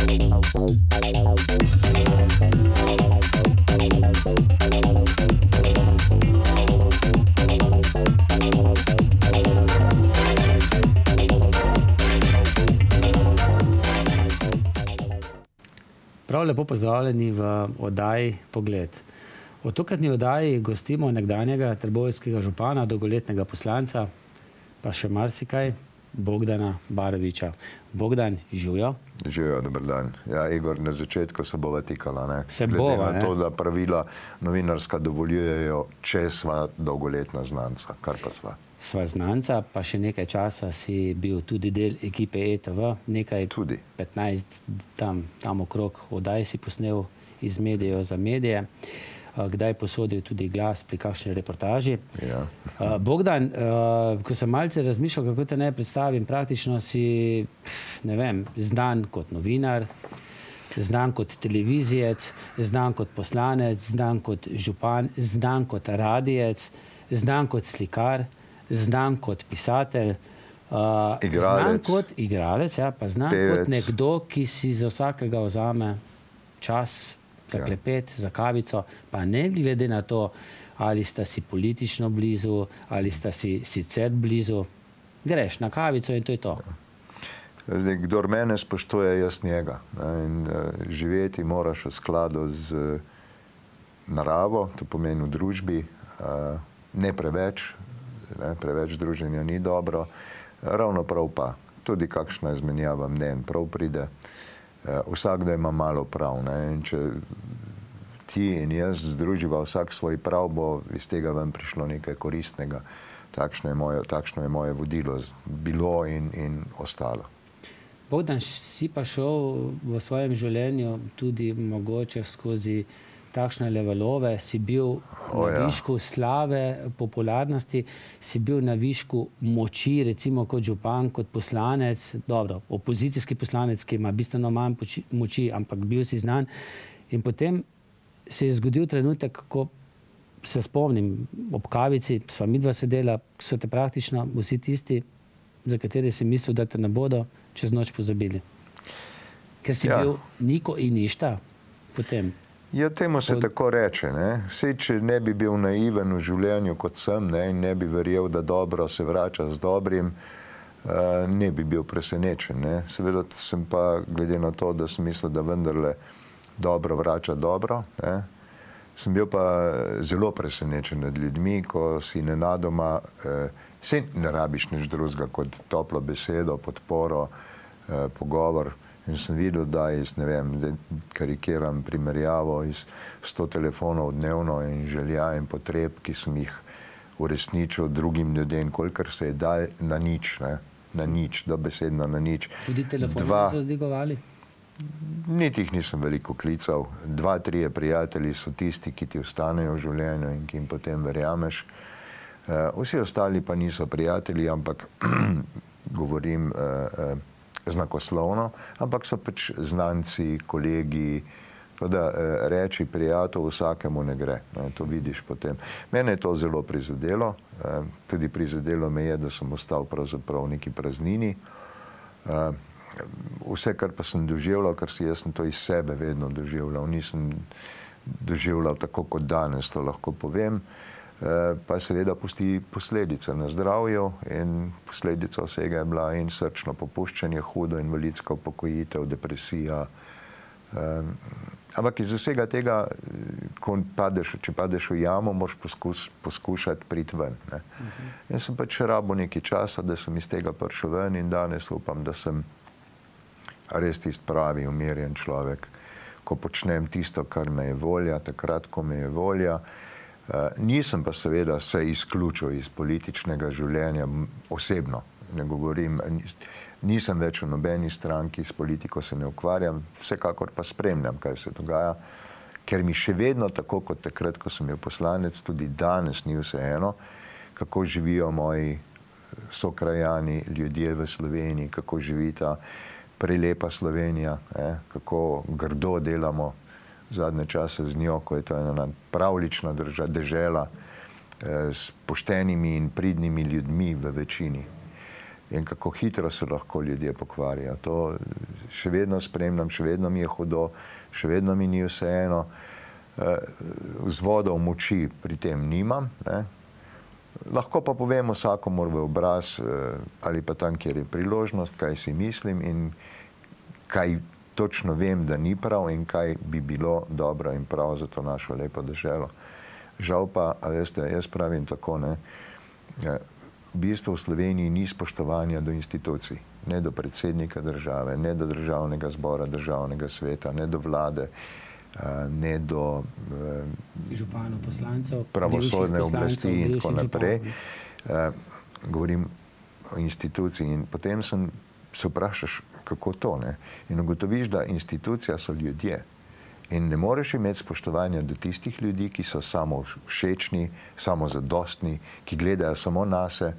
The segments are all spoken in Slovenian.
Prav lepo pozdravljeni v oddaji Pogled. V tokratni oddaji gostimo nekdanjega trboveljskega župana, dolgoletnega poslanca, pa še marsikaj, Bogdana Barovića. Bogdan, živjo. Živjo, dober dan. Ja, Igor, na začetku se bova tikala, ne? Se bova, ne? Glede na to, da pravila novinarska dovoljujejo, če sva dolgoletna znanca, kar pa sva. Sva znanca, pa še nekaj časa si bil tudi del ekipe ETV, nekaj Tudi. 15 tam okrog oddaj si posnel iz medijev za medije, kdaj posodil tudi glas pri kakšni reportaži. Ja. Bogdan, ko sem malce razmišljal, kako te naj predstavim, praktično si, ne vem, znan kot novinar, znan kot televizijec, znan kot poslanec, znan kot župan, znan kot radijec, znan kot slikar, znan kot pisatelj, znan kot igralec, ja, pa znan kot nekdo, ki si za vsakega vzame čas za klepet, za kavico, pa ne glede na to, ali sta si politično blizu, ali sta si sicer blizu, greš na kavico in to je to. Zdaj, kdor mene spoštuje, jaz njega. In živeti moraš v skladu z naravo, to pomeni v družbi, ne preveč, preveč druženja ni dobro, ravno prav pa, tudi kakšna izmenjava mnenj prav pride, vsakdo ima malo prav, ne? In če ti in jaz združiva vsak svoj prav, bo iz tega ven prišlo nekaj koristnega. Takšno je moje vodilo bilo in ostalo. Bogdan, si pa šel v svojem življenju tudi mogoče skozi takšne levelove, si bil na višku slave, popularnosti, si bil na višku moči, recimo kot župan, kot poslanec, dobro, opozicijski poslanec, ki ima bistveno manj moči, ampak bil si znan. In potem se je zgodil trenutek, ko se spomnim, ob kavici, sva midva sedela, so te praktično vsi tisti, za katere si mislil, da te ne bodo čez noč pozabili. Ker si bil niko in ništa potem. Ja, temu se tako reče, ne. Saj, če ne bi bil naiven v življenju kot sem, ne, in ne bi verjel, da dobro se vrača z dobrim, ne bi bil presenečen, ne. Seveda sem pa, glede na to, da sem mislil, da vendarle dobro vrača dobro, ne, sem bil pa zelo presenečen nad ljudmi, ko si nenadoma, saj ne rabiš nič drugega kot toplo besedo, podporo, pogovor. In sem videl, da iz, ne vem, karikiram primerjavo, iz 100 telefonov dnevno in želja in potreb, ki sem jih uresničil drugim ljudem, kolikor se je dal na nič, ne, na nič, dobesedno na nič. Tudi telefoni so zdigovali? Niti jih nisem veliko klical. 2-3 prijatelji so tisti, ki ti ostanejo v življenju in ki jim potem verjameš. Vsi ostali pa niso prijatelji, ampak govorim znakoslovno, ampak so pač znanci, kolegi, da reči prijatelj vsakemu ne gre. To vidiš potem. Mene je to zelo prizadelo. Tudi prizadelo me je, da sem ostal pravzaprav v neki praznini. Vse, kar pa sem doživljal, ker jaz sem to iz sebe vedno doživljal. Nisem doživljal tako kot danes, to lahko povem. Pa seveda pusti posledice na zdravju in posledica vsega je bila in srčno popuščanje, hudo invalidska upokojitev, depresija. Ampak iz vsega tega, če padeš v jamo, moraš poskušati priti ven. Jaz sem pač rabil nekaj časa, da sem iz tega prišel ven in danes upam, da sem res tisti pravi, umirjen človek, ko počnem tisto, kar me je volja, takrat, ko me je volja. Nisem pa seveda se izključil iz političnega življenja osebno. Ne govorim, nisem več v nobeni stranki, s politiko se ne ukvarjam, vsekakor pa spremljam, kaj se dogaja, ker mi še vedno, tako kot takrat, ko sem bil poslanec, tudi danes ni vseeno, kako živijo moji sokrajani, ljudje v Sloveniji, kako živi ta prelepa Slovenija, kako grdo delamo zadnje čase z njo, ko je to ena pravlična dežela s poštenimi in pridnimi ljudmi v večini. in kako hitro se lahko ljudje pokvarijo. To še vedno spremljam, še vedno mi je hudo, še vedno mi ni vseeno. Vzvodov moči pri tem nimam, ne. Lahko pa povem vsakomur v obraz ali pa tam, kjer je priložnost, kaj si mislim in kaj točno vem, da ni prav in kaj bi bilo dobro in prav za to našo lepo deželo. Žal pa, veste, jaz pravim tako, ne, v bistvu v Sloveniji ni spoštovanja do institucij, ne do predsednika države, ne do državnega zbora, državnega sveta, ne do vlade, ne do županov, poslancev, pravosodne oblasti in tako naprej. Govorim o instituciji in potem se vprašaš, kako to, ne? In ugotoviš, da institucija so ljudje in ne moreš imeti spoštovanja do tistih ljudi, ki so samo všečni, samo zadostni, ki gledajo samo nase,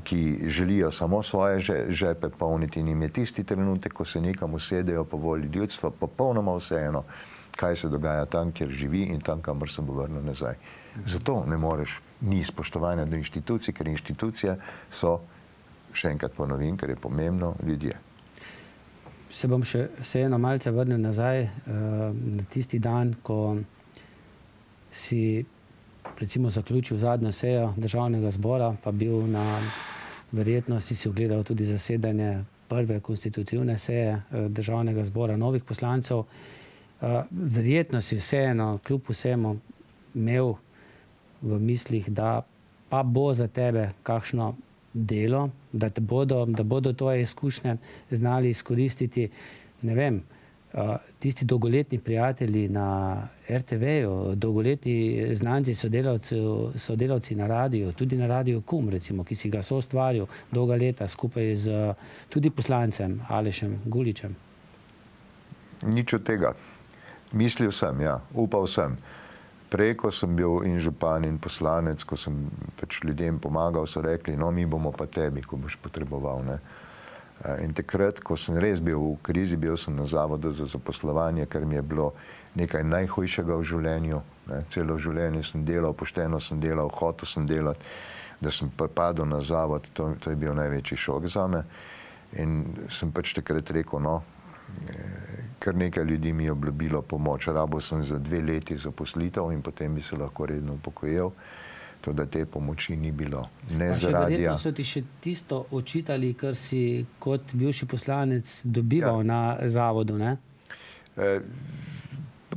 ki želijo samo svoje žepe polniti in jim je tisti trenutek, ko se nekam usedejo po volji ljudstva, popolnoma vseeno, kaj se dogaja tam, kjer živi in tam, kamor se bo vrnil nazaj. Zato ne moreš, ni spoštovanja do inštitucij, ker inštitucije so, še enkrat ponovim, ker je pomembno, ljudje. Se bom še eno malce vrnil nazaj na tisti dan, ko si recimo zaključil zadnjo sejo Državnega zbora, pa bil verjetno si ogledal tudi zasedanje prve konstitutivne seje Državnega zbora novih poslancev. Verjetno si vseeno, kljub vsemu, imel v mislih, da pa bo za tebe kakšno delo, da bodo tvoje izkušnje znali izkoristiti, ne vem, tisti dolgoletni prijatelji na RTV-ju, dolgoletni znanci, sodelavci na radiju, tudi na radiju KUM, recimo, ki si ga soustvaril dolga leta skupaj z tudi poslancem Alešem Guličem. Nič od tega. Mislil sem, ja, upal sem. Prej, ko sem bil in župan in poslanec, ko sem pač ljudem pomagal, so rekli, no, mi bomo pa tebi, ko boš potreboval, ne. In takrat, ko sem res bil v krizi, bil sem na Zavodu za zaposlovanje, ker mi je bilo nekaj najhujšega v življenju, ne. Celo življenje sem delal, pošteno sem delal, hotel sem delati, da sem padel na zavod, to je bil največji šok zame. In sem pač takrat rekel, no, kar nekaj ljudi mi je obljubilo pomoč. Rabil sem za 2 leti zaposlitev in potem bi se lahko redno upokojil. To, da te pomoči ni bilo. Ne zaradi... Verjetno so ti še tisto očitali, kar si kot bivši poslanec dobival na zavodu, ne?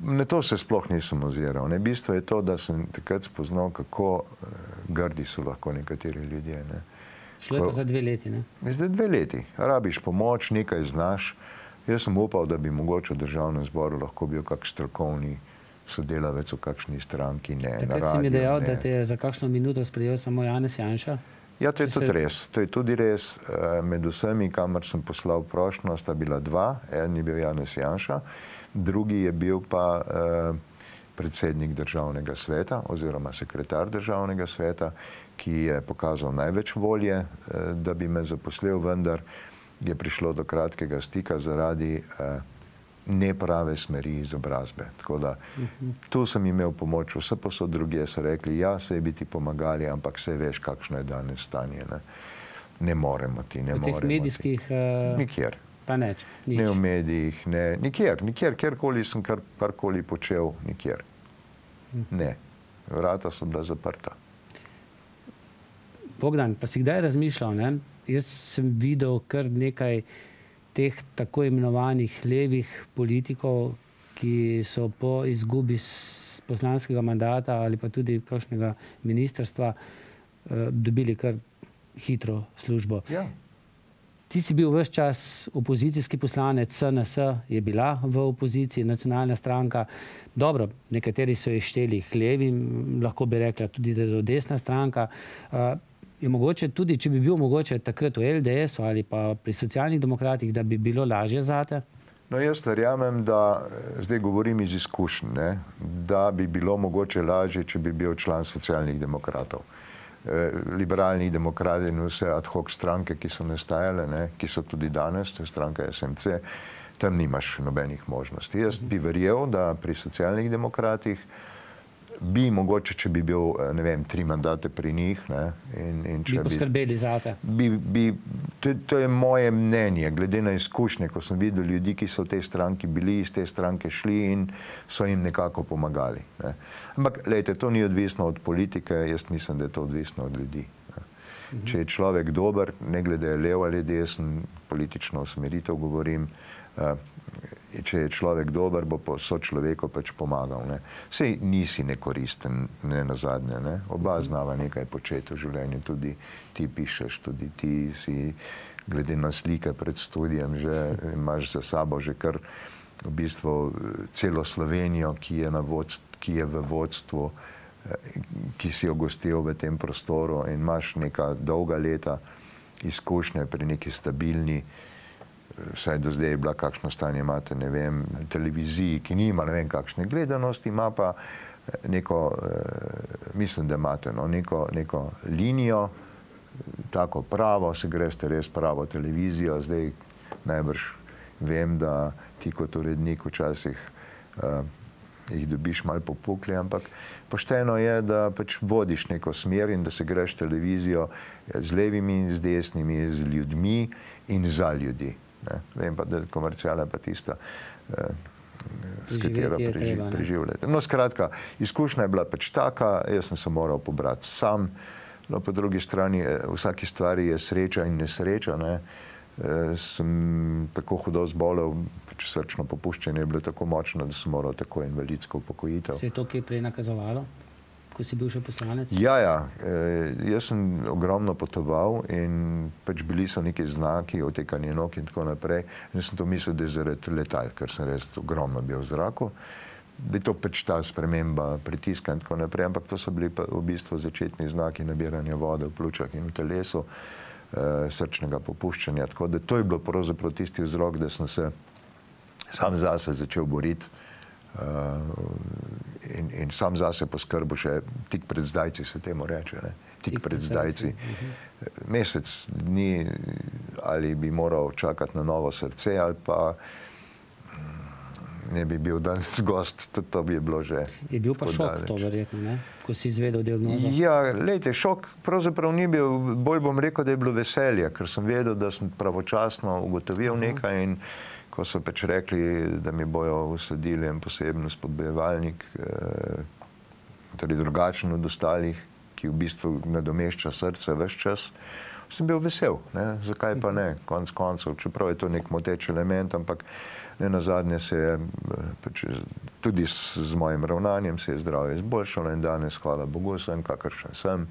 Na to se sploh nisem oziral. Bistvo je to, da sem takrat spoznal, kako grdi so lahko nekateri ljudje, ne. Šlo je pa za 2 leti, ne? Za 2 leti. Rabiš pomoč, nekaj znaš. Jaz sem upal, da bi mogoče v Državnem zboru lahko bil kak strokovni sodelavec v kakšni stranki, ne, na radiju, ne. Takrat si mi dejal, da te je za kakšno minuto sprejel samo Janez Janša? Ja, to je tudi res. To je tudi res. Med vsemi, kamor sem poslal prošnjo, sta bila 2. En je bil Janez Janša, drugi je bil pa predsednik Državnega sveta oziroma sekretar Državnega sveta, ki je pokazal največ volje, da bi me zaposlil, vendar je prišlo do kratkega stika zaradi neprave smeri izobrazbe. Tako da tu sem imel pomoč, vse posod drugje so rekli, ja, saj bi ti pomagali, ampak saj veš, kakšno je danes stanje, ne. Ne moremo ti, ne moremo ti. V teh medijskih... Nikjer. Pa nič. Ne v medijih, ne, nikjer, kjerkoli sem karkoli počel, nikjer. Ne. Vrata so bila zaprta. Bogdan, pa si kdaj razmišljal, ne? Jaz sem videl kar nekaj teh tako imenovanih levih politikov, ki so po izgubi poslanskega mandata ali pa tudi kakšnega ministrstva dobili kar hitro službo. Ja. Ti si bil ves čas opozicijski poslanec, SNS je bila v opoziciji, nacionalna stranka. Dobro, nekateri so jih šteli k levim, lahko bi rekla tudi, da je to desna stranka. Je mogoče tudi, če bi bil mogoče takrat v LDS-u ali pa pri socialnih demokratih, da bi bilo lažje zate? No, jaz verjamem, da, zdaj govorim iz izkušenj, ne, da bi bilo mogoče lažje, če bi bil član socialnih demokratov. Liberalnih demokratov in vse ad hoc stranke, ki so nastajale, ne, ki so tudi danes, to je stranka SMC, tam nimaš nobenih možnosti. Jaz bi verjel, da pri socialnih demokratih bi mogoče, če bi bil, ne vem, 3 mandate pri njih, ne, in če bi poskrbeli za te. To je moje mnenje, glede na izkušnje, ko sem videl ljudi, ki so v tej stranki bili, iz te stranke šli in so jim nekako pomagali. Ne. Ampak, glejte, to ni odvisno od politike, jaz mislim, da je to odvisno od ljudi. Ne. Če je človek dober, ne glede je lev ali desen, politično usmeritev govorim, če je človek dober, bo sočloveku pač pomagal. Ne. Sej nisi nekoristen, ne nazadnje. Ne. Oba znava nekaj početi v življenju, tudi ti pišeš, tudi ti si, glede na slike pred studijem, že imaš za sabo že kar v bistvu celo Slovenijo, ki je v vodstvu, ki si jo gostil v tem prostoru in imaš neka dolga leta izkušnje pri neki stabilni, vsaj do zdaj je bila kakšno stanje, imate, ne vem, televiziji, ki nima ne vem kakšne gledanosti, ima pa neko, mislim, da imate neko linijo, tako pravo, se greste res pravo televizijo, zdaj najbrž vem, da ti kot urednik včasih jih dobiš malo popukli, ampak pošteno je, da pač vodiš neko smer in da se greš televizijo z levimi in z desnimi, z ljudmi in za ljudi. Ne. Vem pa, da komercijala je pa tista, s katero preživljate. No, skratka, izkušnja je bila pač taka, jaz sem se moral pobrati sam, no, po drugi strani, v vsaki stvari je sreča in nesreča, ne. Sem tako hudo zbolel, pač srčno popuščenje je bilo tako močno, da sem moral tako invalidsko upokojitev. Se je to kje prej nakazovalo, ko si bil še poslanec? Ja, jaz sem ogromno potoval in pač bili so neki znaki, otekanje nog in tako naprej. In sem to mislil, da je zaradi letal, ker sem res ogromno bil v zraku. Da je to pač ta sprememba pritiska in tako naprej, ampak to so bili pa v bistvu začetni znaki nabiranja vode v pljučah in v telesu, srčnega popuščanja. Tako da to je bilo pravzaprav tisti vzrok, da sem se sam zase začel boriti in sam zase poskrbil še tik pred zdajci, se temu reče, ne? Tik pred zdajci. Mesec dni ali bi moral čakati na novo srce ali pa ne bi bil danes gost, to bi bilo že. Je bil pa šok to verjetno, ne? Ko si izvedel diagnozo? Ja, lejte, šok pravzaprav ni bil, bolj bom rekel, da je bilo veselje, ker sem vedel, da sem pravočasno ugotovil nekaj in ko so pač rekli, da mi bojo usadili en poseben spodbojevalnik, torej drugačen od ostalih, ki v bistvu nadomešča srce ves čas, sem bil vesel. Ne? Zakaj pa ne? Konec koncev, čeprav je to nek moteč element, ampak ne nazadnje se je, pač, tudi z mojim ravnanjem se je zdravje izboljšalo in danes, hvala Bogu, sem kakršen sem,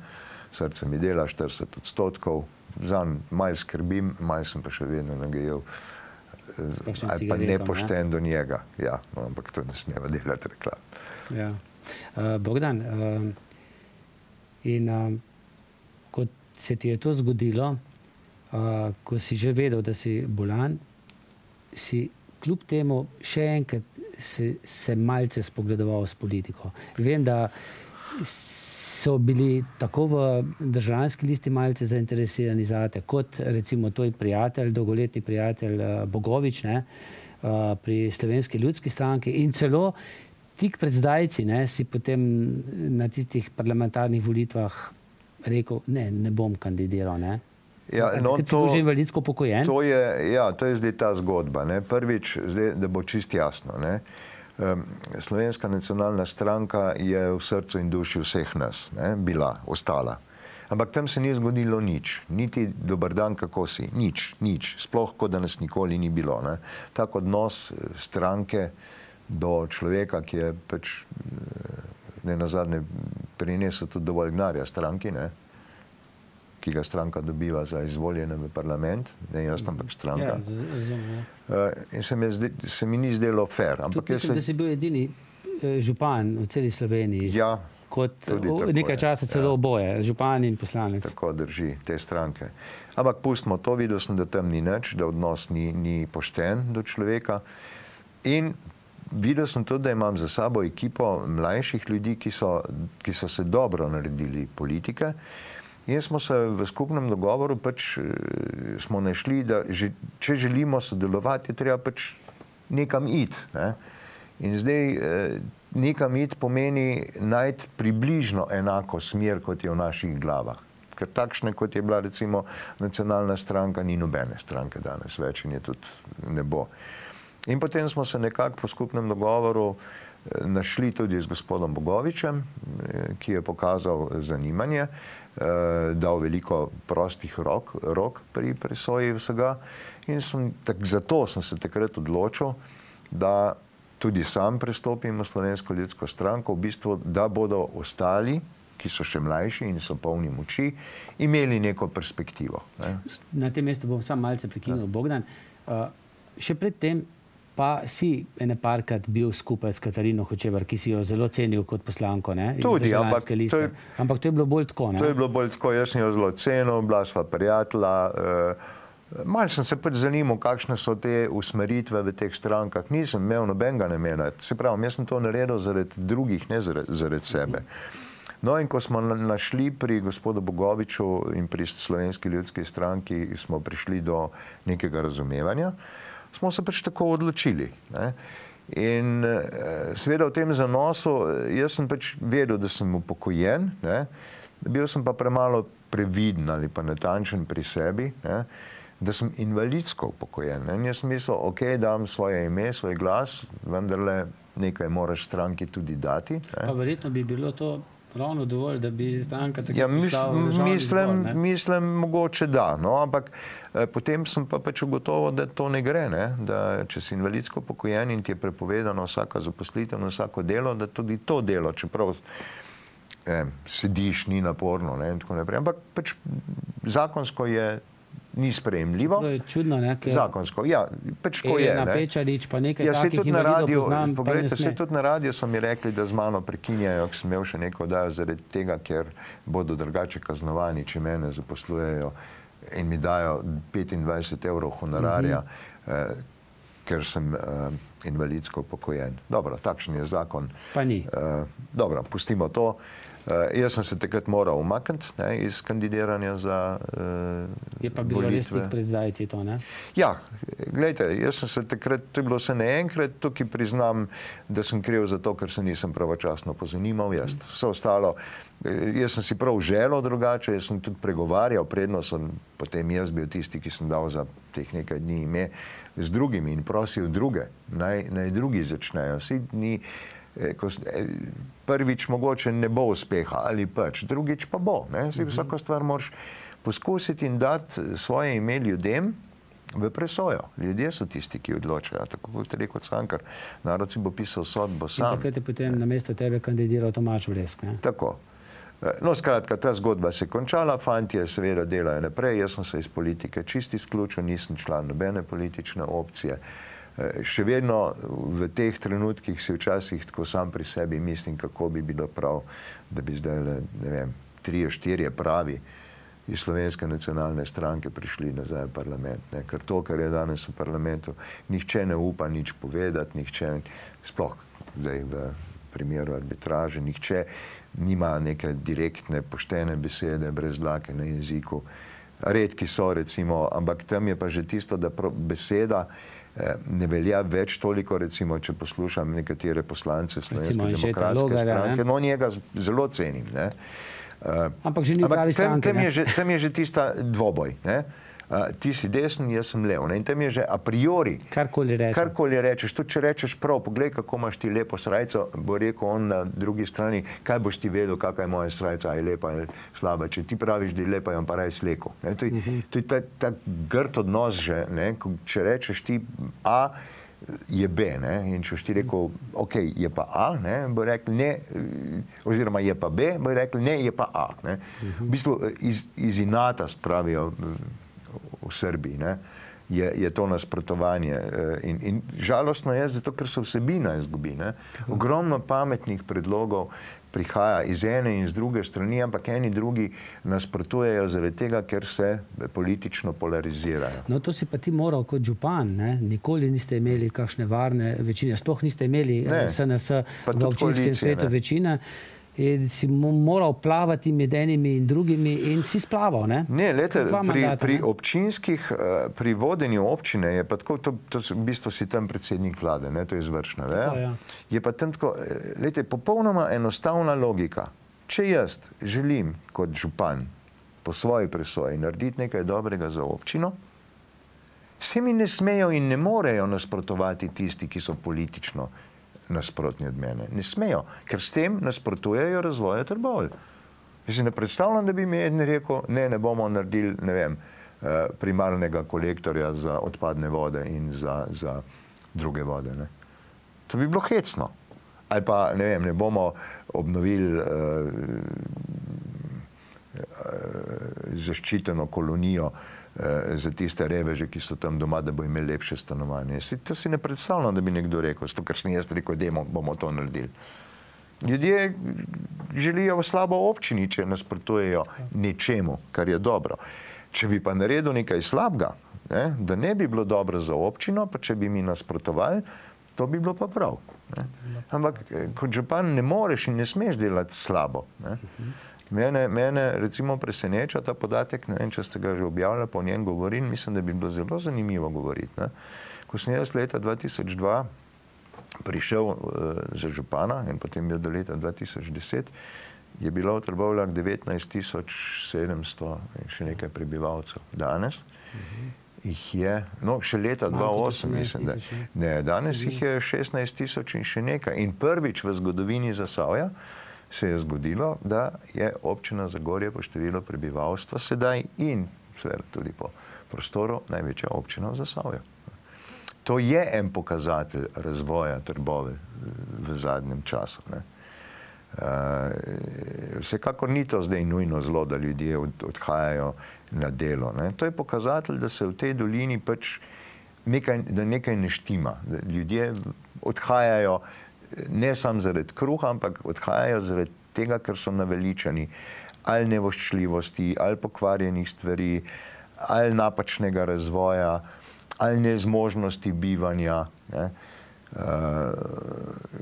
srce mi dela 40%, zanj malo skrbim, malo sem pa še vedno nagajal, ali pa nepošten do njega. Ja, no, ampak to ne smeva delati reklam. Ja. Bogdan, in ko se ti je to zgodilo, ko si že vedel, da si bolan, si kljub temu še enkrat se malce spogledoval s politiko. Vem, da so bili tako v Državljanski listi malce zainteresirani zate, kot recimo tvoj prijatelj, dolgoletni prijatelj Bogovič, ne, pri Slovenski ljudski stranki in celo tik pred zdajci, ne, si potem na tistih parlamentarnih volitvah rekel, ne bom kandidiral, ne. Ja, no, si bil že invalidsko upokojen? To je zdaj ta zgodba, ne. Prvič, zdaj, da bo čisto jasno, ne. Slovenska nacionalna stranka je v srcu in duši vseh nas, ne, bila, ostala. Ampak tam se ni zgodilo nič, niti dober dan, kako si, nič, sploh kot da nas nikoli ni bilo. Ne. Tak odnos stranke do človeka, ki je pač ne nazadnje prinesel tudi dovolj denarja stranki, ne, ki ga stranka dobiva za izvoljene v parlament, ne jaz, ampak stranka. In se mi ni zdelo fair. Tudi mislim, da si bil edini župan v celi Sloveniji. Ja, kot nekaj časa celo oboje, župan in poslanec. Tako drži te stranke. Ampak pustimo to, videl sem, da tam ni nič, da odnos ni pošten do človeka. In videl sem tudi, da imam za sabo ekipo mlajših ljudi, ki so se dobro naredili politike. In smo se v skupnem dogovoru pač smo našli, da če želimo sodelovati, je treba pač nekam iti. Ne? In zdaj nekam iti pomeni najti približno enako smer, kot je v naših glavah. Ker takšne, kot je bila recimo nacionalna stranka, ni nobene stranke danes več in je tudi ne bo. In potem smo se nekako po skupnem dogovoru našli tudi z gospodom Bogovičem, ki je pokazal zanimanje, dal veliko prostih rok pri presoji vsega. In zato sem se takrat odločil, da tudi sam prestopim v Slovensko ljudsko stranko, v bistvu, da bodo ostali, ki so še mlajši in so polni moči, imeli neko perspektivo. Ne? Na tem mestu bom sam malce prekinil, Bogdan. Še predtem pa si ene parkrat bil skupaj s Katarino Hočevar, ki si jo zelo cenil kot poslanko, ne? Tudi, ampak to je bilo bolj tako, ne? To je bilo bolj tako, jaz sem jo zelo cenil, bila sva prijatelja. Malo sem se pač zanimal, kakšne so te usmeritve v teh strankah. Nisem imel nobenega namena. Se pravi, jaz sem to naredil zaradi drugih, ne zaradi sebe. No, in ko smo našli pri gospodu Bogoviču in pri Slovenski ljudski stranki, smo prišli do nekega razumevanja, smo se pač tako odločili. Ne? In seveda v tem zanosu, jaz sem pač vedel, da sem upokojen, ne? Bil sem pa premalo previden ali pa natančen pri sebi, ne? Da sem invalidsko upokojen. In jaz sem mislil, ok, dam svoje ime, svoj glas, vendarle nekaj moraš stranki tudi dati. Ne? Pa verjetno bi bilo to ravno dovolj, da bi stranka tako prišla v državni zbor, ne? Mislim, mogoče da, no, ampak potem sem pa pač ugotovil, da to ne gre, ne? Da če si invalidsko upokojen in ti je prepovedano vsaka zaposlitev in vsako delo, da tudi to delo, čeprav sediš, ni naporno, ne? In tako naprej. Ampak pač zakonsko ni sprejemljivo. To je čudno, ne? Zakonsko, ja, pač ko je. Elena Pečarič, pa nekaj takih invalidov poznam, pa ne sme. Saj tudi na radiju so mi rekli, da z mano prekinjajo, ko sem imel še neko oddajo zaradi tega, ker bodo drugače kaznovani, če mene zaposlujejo in mi dajo 25 evrov honorarja, ker sem invalidsko upokojen. Dobro, takšen je zakon. Pa ni. Dobro, pustimo to. Jaz sem se takrat moral umakniti iz kandidiranja za Je pa bilo res tik pred zdajci to, ne? Ja, gledajte, jaz sem se takrat, to je bilo vse naenkrat, tukaj priznam, da sem kriv za to, ker se nisem pravočasno pozanimal. Vse ostalo, jaz sem si prav želel drugače, jaz sem tudi pregovarjal, predno sem potem jaz bil tisti, ki sem dal za teh nekaj dni ime z drugimi in prosil druge, naj drugi začnejo. Prvič mogoče ne bo uspeha ali pač, drugič pa bo. Vsako stvar moraš poskusiti in dati svoje ime ljudem v presojo. Ljudje so tisti, ki odločajo, tako kot je rekel Cankar. Narod si bo pisal sodbo sam. In takrat je potem namesto tebe kandidiral Tomaž Vresk, ne? Tako. No, skratka, ta zgodba se je končala, fantje seveda delajo naprej, jaz sem se iz politike čisto izključil, nisem član nobene politične opcije. Še vedno v teh trenutkih si včasih tako sam pri sebi mislim, kako bi bilo prav, da bi zdaj, ne vem, 3-4 pravi iz Slovenske nacionalne stranke prišli nazaj v parlament. Ne? Ker to, kar je danes v parlamentu, nihče ne upa nič povedati, nihče, sploh zdaj v primeru arbitraže, nihče nima neke direktne, poštene besede, brez dlake na jeziku. Redki so, recimo, ampak tam je pa že tisto, da beseda ne velja več toliko, recimo, če poslušam nekatere poslance Slovenske demokratske stranke. No, njega zelo cenim. Ne? Ampak že ni pravi stranke. Tam je že tista dvoboj. Ne? Ti si desen, jaz sem lev. Ne? In tam je že a priori. Karkoli rečeš. Tudi če rečeš prav, poglej, kako imaš ti lepo srajco, bo rekel on na drugi strani, kaj boš ti vedel, kakva je moja srajca, ali lepa ali slaba. Če ti praviš, da je lepa, jim pa raj sleko. To je ta grd odnos že. Ne? Če rečeš ti A, je B. Ne? In če ti rekel, ok, je pa A, ne? Bo rekel ne, oziroma je pa B, bo rekel ne, je pa A. Ne? V bistvu iz inata spravijo v Srbiji, ne, je to nasprotovanje. In žalostno je, zato ker se vsebina izgubi. Ne. Ogromno pametnih predlogov prihaja iz ene in z druge strani, ampak eni drugi nasprotujejo zaradi tega, ker se politično polarizirajo. No, to si pa ti moral kot župan, ne? Nikoli niste imeli kakšne varne večine, sploh niste imeli SNS v občinskem svetu večine. in si moral plavati med enimi in drugimi in si splaval, ne? Ne, lete, pri občinskih, pri vodenju občine je pa tako, to v bistvu si tam predsednik vlade, ne, to je izvršna veja. Je pa tam tako, lete, popolnoma enostavna logika. Če jaz želim kot župan po svoji presoji narediti nekaj dobrega za občino, se mi ne smejo in ne morejo nasprotovati tisti, ki so politično nasprotni od mene. Ne smejo, ker s tem nasprotujejo razvoju Trbovelj. Jaz si ne predstavljam, da bi mi eden rekel, ne bomo naredili, ne vem, primarnega kolektorja za odpadne vode in za druge vode. Ne. To bi bilo hecno. Ali pa, ne vem, ne bomo obnovili zaščiteno kolonijo za tiste reveže, ki so tam doma, da bo imeli lepše stanovanje. To si ne predstavljam, da bi nekdo rekel, zato ker sem jaz rekel, da bomo to naredili. Ljudje želijo slabo občini, če nasprotujejo nečemu, kar je dobro. Če bi pa naredil nekaj slabega, ne, da ne bi bilo dobro za občino, pa če bi mi nasprotovali, to bi bilo pa prav. Ne. Ampak kot župan ne moreš in ne smeš delati slabo. Ne. Mene recimo preseneča ta podatek, ne vem, če ste ga že objavljali, pa o njem govorim, mislim, da bi bilo zelo zanimivo govoriti. Ne. Ko sem jaz leta 2002 prišel za župana in potem bil do leta 2010, je bilo v Trbovljah 19.700 in še nekaj prebivalcev. Danes jih je, no še leta 2008 mislim, da ne, danes jih je 16.000 in še nekaj. In prvič v zgodovini Zasavja se je zgodilo, da je občina Zagorje po številu prebivalstva sedaj in seveda tudi po prostoru največja občina v Zasavju. To je en pokazatelj razvoja Trbovelj v zadnjem času. Ne. Vsekakor ni to zdaj nujno zlo, da ljudje odhajajo na delo. Ne. To je pokazatelj, da se v tej dolini pač nekaj ne štima. Da ljudje odhajajo ne samo zaradi kruha, ampak odhajajo zaradi tega, ker so naveličani ali nevoščljivosti, ali pokvarjenih stvari, ali napačnega razvoja, ali nezmožnosti bivanja. Ne.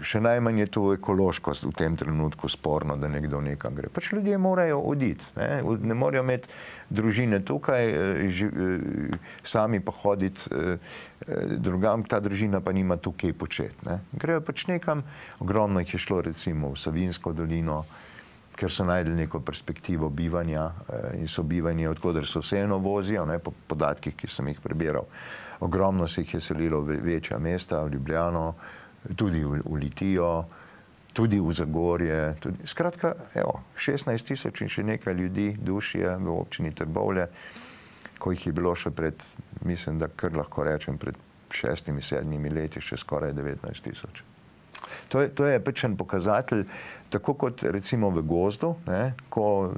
Še najmanj je to ekološkost v tem trenutku sporno, da nekdo nekam gre. Pač ljudje morajo oditi, ne morajo imeti družine tukaj, sami pa hoditi drugam, ta družina pa nima tukaj početi. Ne. Grejo pač nekam, ogromno jih je šlo recimo v Savinjsko dolino, ker so najdeli neko perspektivo bivanja in sobivanje, odkoder so vseeno vozijo, ne, po podatkih, ki sem jih prebiral. Ogromno se jih je selilo v večja mesta, v Ljubljano, tudi v Litijo, tudi v Zagorje. Skratka, evo, 16.000 in še nekaj ljudi duš je v občini Trbovlje, ko jih je bilo še pred, mislim, da kar lahko rečem, pred 6-7 leti še skoraj 19.000. To je pač en pokazatelj, tako kot recimo v gozdu, ne, ko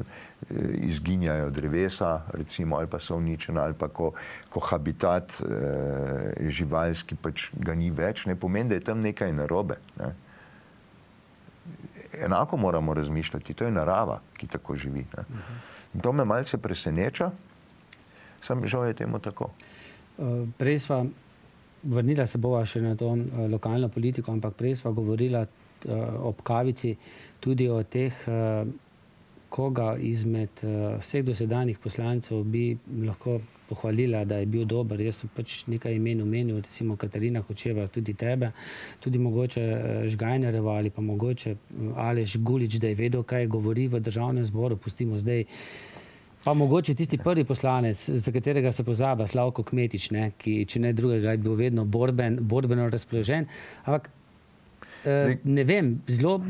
izginjajo drevesa, recimo, ali pa so uničena, ali pa ko habitat živalski pač ga ni več, ne pomeni, da je tam nekaj narobe. Ne. Enako moramo razmišljati, to je narava, ki tako živi. Ne. To me malce preseneča, samo žal je temu tako. Prej sva vrnila se bova še na to lokalno politiko, ampak prej sva govorila ob kavici tudi o teh, koga izmed vseh dosedanjih poslancev bi lahko pohvalila, da je bil dober. Jaz sem pač nekaj imen omenil, recimo Katarina Hočevar, tudi tebe, tudi mogoče Žgajnerjeva ali pa mogoče Aleš Gulič, da je vedel, kaj govori v državnem zboru, pustimo zdaj. Pa mogoče tisti prvi poslanec, za katerega se pozaba, Slavko Kmetič, ne, ki, če ne drugega, je bil vedno borbeno razpoložen. Ampak, ne vem, zelo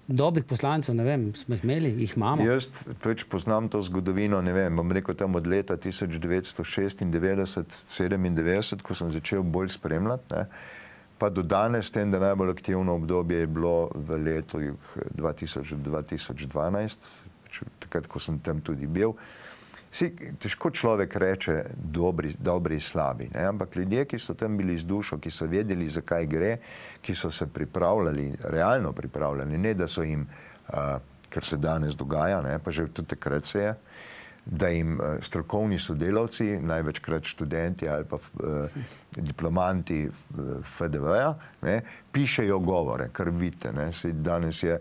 dobrih poslancev, ne vem, smo jih imeli, jih imamo. Jaz pač poznam to zgodovino, ne vem, bom rekel tam od leta 1996, 97, ko sem začel bolj spremljati, ne, pa do danes, tem, da najbolj aktivno obdobje je bilo v letu 2012, takrat, ko sem tam tudi bil. Težko človek reče dobri in slabi, ne? Ampak ljudje, ki so tam bili z dušo, ki so vedeli, zakaj gre, ki so se pripravljali, realno pripravljali, ne da so jim, kar se danes dogaja, ne? Pa že tudi takrat se je, da jim strokovni sodelavci, največkrat študenti ali pa diplomanti FDV-ja, pišejo govore, kar vidite. Danes je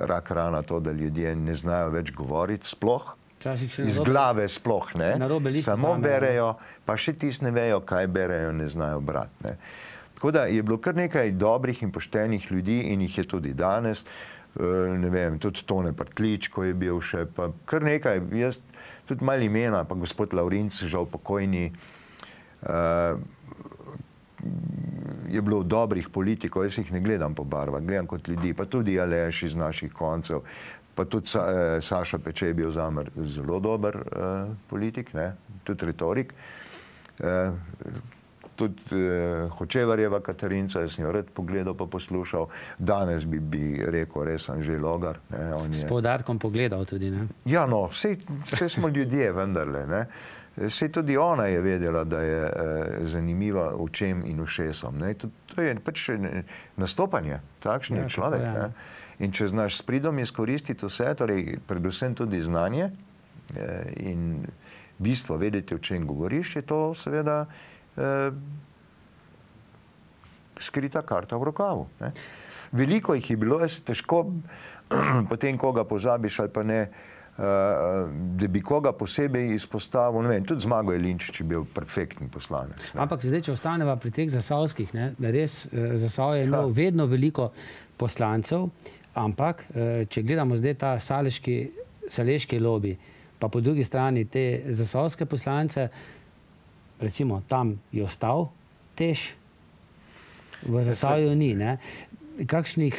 rak rana to, da ljudje ne znajo več govoriti sploh, iz glave sploh ne, samo berejo, pa še tis ne vejo, kaj berejo, ne znajo brati. Tako da je bilo kar nekaj dobrih in poštenih ljudi in jih je tudi danes. Ne vem, tudi Tone Partlič, ko je bil še, pa kar nekaj, jaz tudi malo imena, pa gospod Laurinc, žal pokojni, je bilo dobrih politikov, jaz jih ne gledam po barvah, gledam kot ljudi, pa tudi Aleš iz naših koncev, pa tudi Saša Peče je bil zame zelo dober politik, tudi retorik. Tudi Hočevarjeva Katarinca, jaz sem jo rad pogledal pa poslušal. Danes bi rekel res Anže Logar. S poudarkom pogledal tudi, ne? Ja, no, vse smo ljudje vendarle. Sej tudi ona je vedela, da je zanimiva v čem in v šesom. To je pač nastopanje, takšen je človek. In če znaš s pridom izkoristiti vse, torej predvsem tudi znanje in bistvo vedeti, o čem govoriš, je to seveda skrita karta v rokavu. Veliko jih je bilo, jaz težko potem koga pozabiš ali pa ne, da bi koga posebej izpostavil, ne vem, tudi Zmago Jelinčič je bil perfektni poslanec. Ampak zdaj, če ostaneva pri teh zasavskih, res Zasavje je imel vedno veliko poslancev, ampak če gledamo zdaj ta saleški lobby, pa po drugi strani te zasavske poslance, recimo tam je ostal Teš, v Zasavju ni, ne? Kakšnih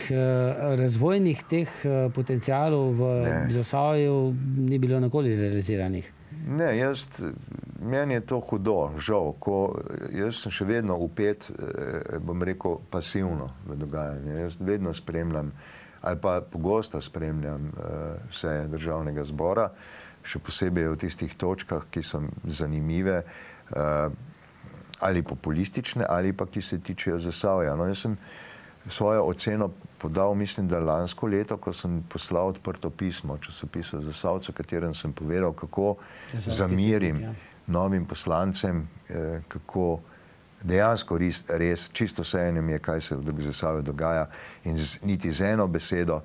razvojnih teh potencialov v Zasavju ni bilo nikoli realiziranih? Ne, meni je to hudo, žal, jaz sem še vedno vpet, bom rekel, pasivno v dogajanje. Jaz vedno spremljam, ali pa pogosto spremljam seje Državnega zbora, še posebej v tistih točkah, ki so zanimive, ali populistične, ali pa ki se tičejo Zasavja. No, jaz sem svojo oceno podal, mislim, da lansko leto, ko sem poslal odprto pismo časopisu Zasavcu, v katerem sem povedal, kako zamirim novim poslancem, kako dejansko res čisto vseeno je, kaj se v Zasavju dogaja in niti z eno besedo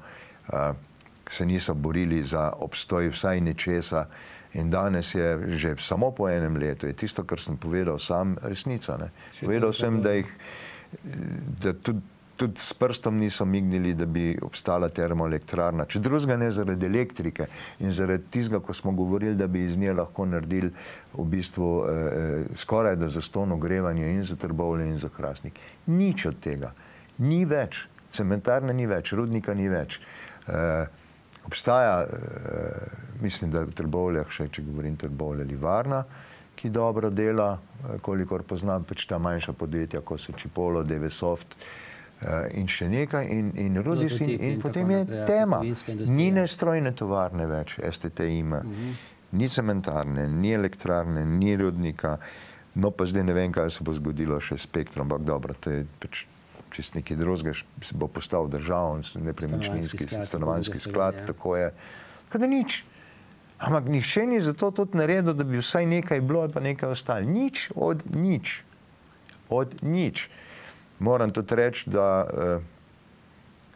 se niso borili za obstoj vsaj nečesa. In danes je že samo po enem letu, je tisto, kar sem povedal, sam resnica. Povedal sem, da tudi s prstom niso mignili, da bi obstala termoelektrarna. Če drugega ne zaradi elektrike in zaradi tistega, ko smo govorili, da bi iz nje lahko naredili v bistvu skoraj da zastonj ogrevanje in za Trbovlje in za Hrastnik. Nič od tega. Ni več. Cementarne ni več, rudnika ni več. Obstaja, mislim, da v Trbovljah še, če govorim Trbovlje, livarna, ki dobro dela, kolikor poznam, pač ta manjša podjetja, kot so Čipolo, DV-Soft in še nekaj, in Rudis, in potem je tema. Ni strojne tovarne več, STT ima, ni cementarne, ni elektrarne, ni rudnika, no pa zdaj ne vem, kaj se bo zgodilo še s Spektrom, ampak dobro, to je pač čist nekaj drugega, bo postal državni, nepremičninski, stanovanjski sklad, tako je. Tako da nič. Ampak nihče ni zato tudi naredil, da bi vsaj nekaj bilo ali pa nekaj ostalo. Nič od nič. Od nič. Moram tudi reči, da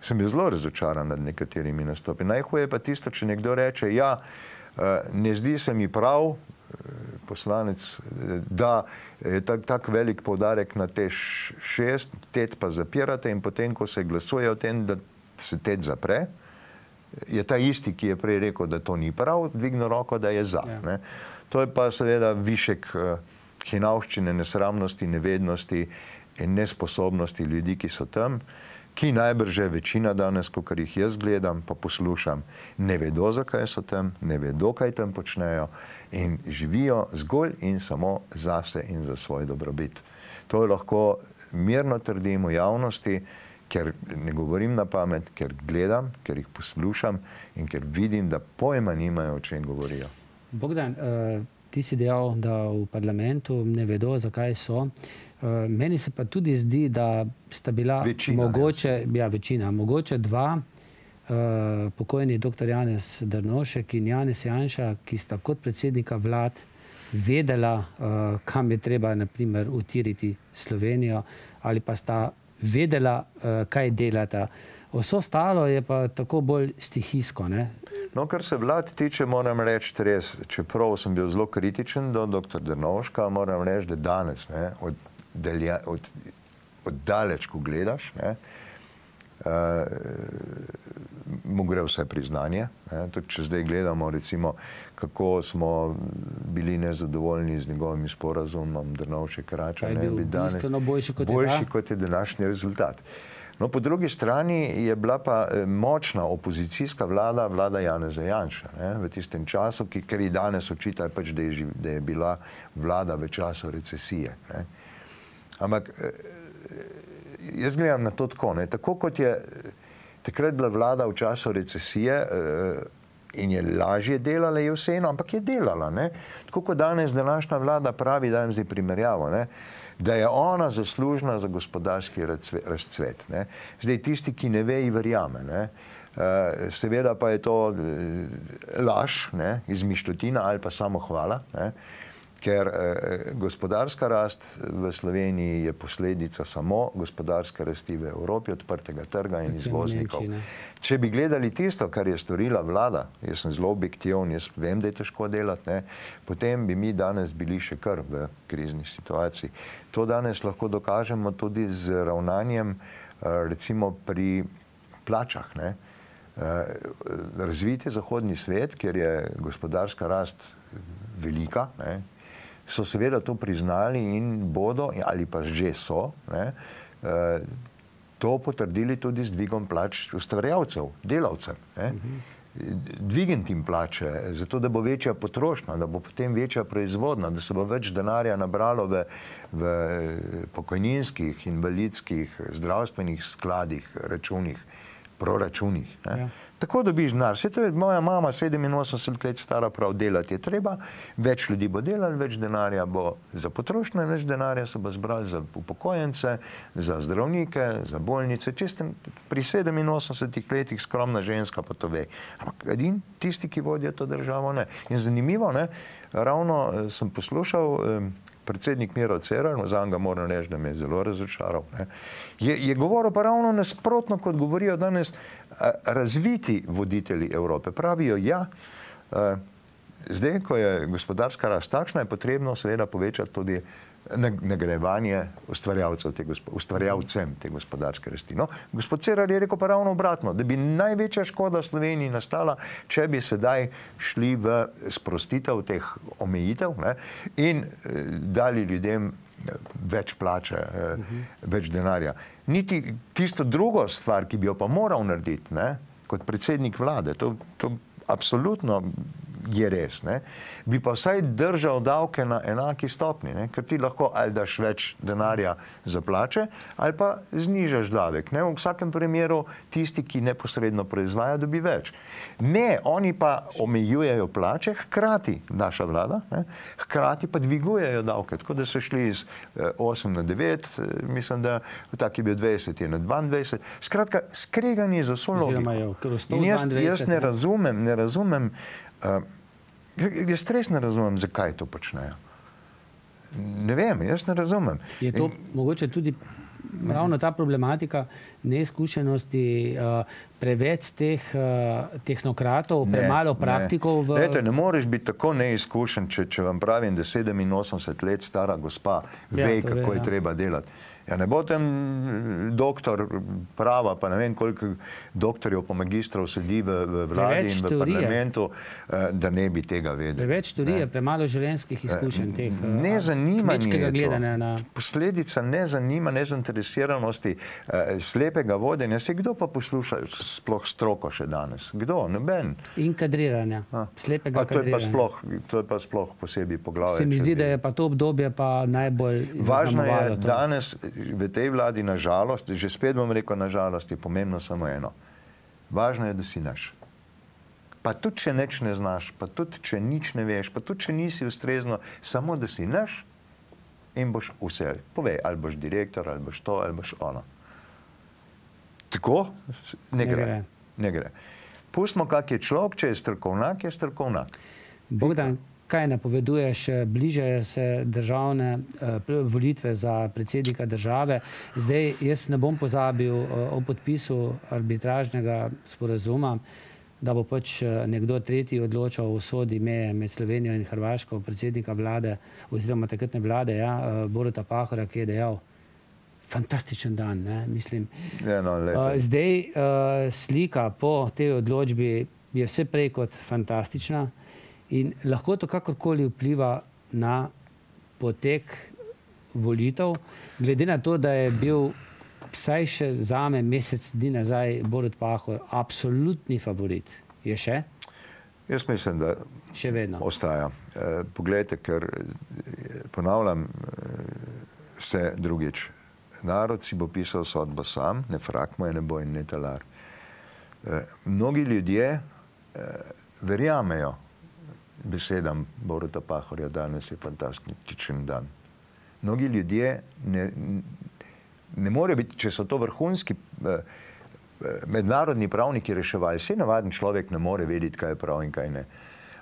sem bil zelo razočaran nad nekaterimi nastopi. Najhuje je pa tisto, če nekdo reče, ja, ne zdi se mi prav, poslanec, da je tak velik poudarek na TEŠ 6, TET pa zapirate in potem, ko se glasuje o tem, da se TET zapre, je ta isti, ki je prej rekel, da to ni prav, dvignil roko, da je za. To je pa seveda višek hinavščine, nesramnosti, nevednosti in nesposobnosti ljudi, ki so tam, ki najbrž že večina danes, kakor jih jaz gledam, pa poslušam, ne vedo, zakaj so tam, ne vedo, kaj tam počnejo in živijo zgolj in samo zase in za svoj dobrobit. To lahko mirno trdim v javnosti, ker ne govorim na pamet, ker gledam, ker jih poslušam in ker vidim, da pojma nimajo, o čem govorijo. Bogdan, ti si dejal, da v parlamentu ne vedo, zakaj so. Meni se pa tudi zdi, da sta bila mogoče dva pokojni dr. Janez Drnovšek in Janez Janša, ki sta kot predsednika vlad vedela, kam je treba, na primer, utiriti Slovenijo, ali pa sta vedela, kaj delata. Vse ostalo je pa tako bolj stihijsko, ne? No, kar se vlad tiče, moram reči, res, čeprav sem bil zelo kritičen do dr. Drnovška, moram reči, da danes, ne, od daleč, ko gledaš, ne, mu gre vse priznanje. Ne, tudi če zdaj gledamo, recimo, kako smo bili nezadovoljni z njegovim sporazumom Drnovšek-Račan, je bil bistveno boljši kot je današnji rezultat. No, po drugi strani je bila pa močna opozicijska vlada, vlada Janeza Janše, ne, v tistem času, ker ji danes očitajo pač, da je bila vlada v času recesije. Ne. Ampak jaz gledam na to tako, ne, tako kot je takrat bila vlada v času recesije in je lažje delala, je vseeno, ampak je delala. Ne. Tako kot danes današnja vlada pravi, dajem zdaj primerjavo, ne, da je ona zaslužna za gospodarski razcvet. Ne. Zdaj, tisti, ki ne ve, ji verjame. Ne. Seveda pa je to laž, ne, izmišljotina ali pa samohvala, ne, ker gospodarska rast v Sloveniji je posledica samo gospodarske rasti v Evropi, odprtega trga in izvoznikov. Če bi gledali tisto, kar je storila vlada, jaz sem zelo objektiven, jaz vem, da je težko delati, ne, potem bi mi danes bili še kar v krizni situaciji. To danes lahko dokažemo tudi z ravnanjem, recimo pri plačah. Ne. Razviti zahodni svet, kjer je gospodarska rast velika, ne, so seveda to priznali in bodo, ali pa že so, ne, to potrdili tudi z dvigom plač ustvarjalcev, delavcev. Ne. Dvigniti jim plače, zato da bo večja potrošnja, da bo potem večja proizvodnja, da se bo več denarja nabralo v pokojninskih, invalidskih, zdravstvenih skladih, računih, proračunih. Ne. Ja. Tako dobiš denar. Vse to je moja mama, 87 let stara, prav, delati je treba, več ljudi bo delali, več denarja bo za potrošnjo, več denarja se bo zbrali za upokojence, za zdravnike, za bolnice. Čisto pri 87 letih skromna ženska pa to ve. Ampak edini tisti, ki vodijo to državo, ne. In zanimivo, ne, ravno sem poslušal predsednik Miro Cerar, zanj ga moram reči, da me je zelo razočaral, ne, je govoril pa ravno nasprotno, kot govorijo danes razviti voditelji Evrope. Pravijo, ja, zdaj, ko je gospodarska rast takšna, je potrebno seveda povečati tudi nagrajevanje ustvarjalcem te gospodarske rasti. No, gospod Cerar je rekel pa ravno obratno, da bi največja škoda Sloveniji nastala, če bi sedaj šli v sprostitev teh omejitev, ne, in dali ljudem več plače, več denarja. Niti tisto drugo stvar, ki bi jo pa moral narediti, ne, kot predsednik vlade, to absolutno je res, ne, bi pa vsaj držal davke na enaki stopni, ne, ker ti lahko ali daš več denarja za plače, ali pa znižaš davek. Ne, v vsakem primeru tisti, ki neposredno proizvaja, dobi več. Ne, oni pa omejujejo plače, hkrati naša vlada, ne, hkrati pa dvigujejo davke, tako da so šli iz 8 na 9, mislim, da tak je bil 20, je na 22. Skratka, skregani z vso logiko. In jaz ne razumem, jaz res ne razumem, zakaj to počnejo. Ne vem, jaz ne razumem. Je to mogoče tudi ravno ta problematika neizkušenosti, preveč teh tehnokratov, premalo praktikov? Ne moreš biti tako neizkušen, če vam pravim, da 87 let stara gospa ve, kako je treba delati. Ja, ne bo tam doktor prava, pa ne vem, koliko doktorjev pa magistrov sedi v vladi in v parlamentu, da ne bi tega vedeli. Preveč teorije, premalo življenjskih izkušenj teh kmečkega gledanja na... Posledica nezainteresiranosti, slepega vodenja. Se kdo pa posluša sploh stroko še danes? Kdo? Noben. In kadriranja. Slepega kadriranja. To je pa sploh posebej poglavje. Se mi zdi, da je pa to obdobje pa najbolj zaznamovalo to. Važno je danes v tej vladi, nažalost, že spet bom rekel nažalost, je pomembno samo eno. Važno je, da si naš. Pa tudi, če nič ne znaš, pa tudi, če nič ne veš, pa tudi, če nisi ustrezno, samo da si naš in boš vse. Povej, ali boš direktor, ali boš to, ali boš ono. Tako ne gre. Ne gre. Pustimo, kak je človek, če je strokovnjak, je strokovnjak. Bogdan, kaj napoveduješ? Bližajo se državne volitve za predsednika države. Zdaj, jaz ne bom pozabil o podpisu arbitražnega sporazuma, da bo pač nekdo tretji odločal o usodi meje med Slovenijo in Hrvaško, predsednika vlade, oziroma takratne vlade, Boruta Pahorja, ki je dejal, fantastičen dan, ne, mislim. Zdaj, slika po tej odločbi je vse prej kot fantastična in lahko to kakorkoli vpliva na potek volitev, glede na to, da je bil vsaj še zame mesec dni nazaj Borut Pahor absolutni favorit. Je še? Jaz mislim, da še vedno ostaja. Poglejte, ker ponavljam se drugič. Narod si bo pisal sodbo sam, ne frak mu je, ne bo in ne talar. Mnogi ljudje verjamejo besedam Boruta Pahorja, danes je fantastičen dan. Mnogi ljudje ne more biti, če so to vrhunski mednarodni pravniki reševali, vse navaden človek ne more vedeti, kaj je prav in kaj ne.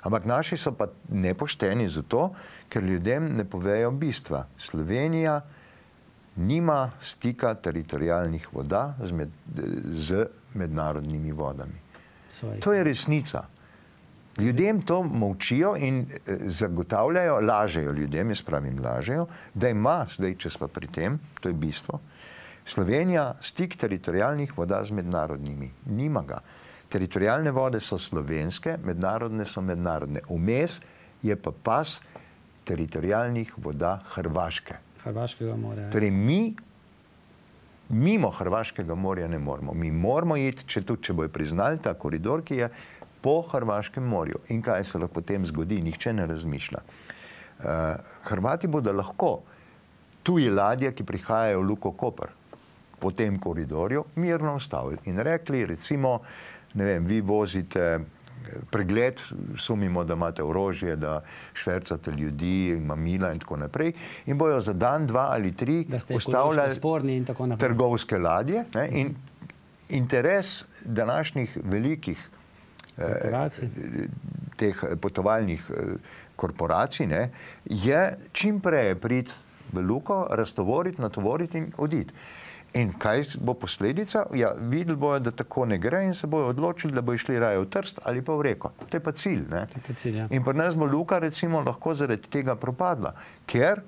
Ampak naši so pa nepošteni zato, ker ljudem ne povejo bistva. Slovenija nima stika teritorijalnih voda z mednarodnimi vodami. To je resnica. Ljudem to molčijo in zagotavljajo, lažejo ljudem, jaz pravim lažejo, da ima, zdaj če smo pri tem, to je bistvo, Slovenija stik teritorijalnih voda z mednarodnimi. Nima ga. Teritorijalne vode so slovenske, mednarodne so mednarodne. Vmes je pa pas teritorijalnih voda Hrvaške. Hrvaškega morja. Torej mi mimo Hrvaškega morja ne moramo. Mi moramo iti, če bojo priznali ta koridor, ki je po Hrvaškem morju. In kaj se lahko potem zgodi, nihče ne razmišlja. Hrvati bodo lahko tuji ladje, ki prihajajo v Luko Koper, po tem koridorju, mirno ustavili in rekli, recimo, ne vem, vi vozite pregled, sumimo, da imate orožje, da švercate ljudi, mamila in tako naprej, in bojo za dan, 2 ali 3 ustavljali trgovske ladje. In interes današnjih velikih teh potovalnih korporacij je čim prej priti v Luko, raztovoriti, natovoriti in oditi. In kaj bo posledica? Ja, videli bojo, da tako ne gre in se bojo odločili, da bo išli raje v Trst ali pa v Reko. To je pa cilj, ne? In pri nas bo Luka recimo lahko zaradi tega propadla, ker